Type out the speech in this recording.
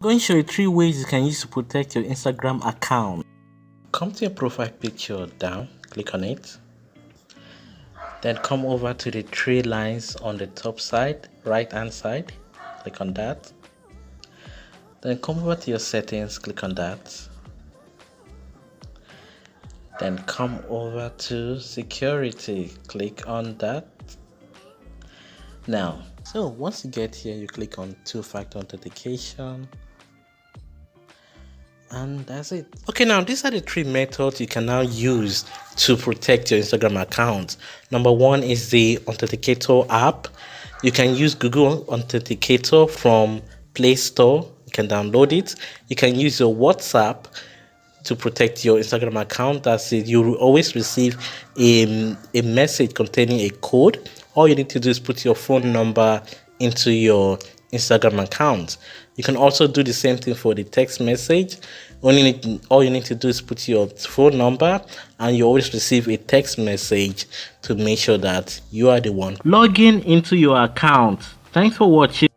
I'm going to show you 3 ways you can use to protect your Instagram account. Come to your profile picture down, click on it. Then come over to the 3 lines on the top side, right hand side, click on that. Then come over to your settings, click on that. Then come over to security, click on that. Now, so once you get here, you click on 2-factor authentication. And that's it. Okay, now these are the 3 methods you can now use to protect your Instagram account. Number 1 is the Authenticator app. You can use Google Authenticator from Play Store. You can download it. You can use your WhatsApp to protect your Instagram account. That's it. You will always receive a message containing a code. All you need to do is put your phone number into your Instagram account. You can also do the same thing for the text message. All you need to do is put your phone number, and you always receive a text message to make sure that you are the one logging into your account. Thanks for watching.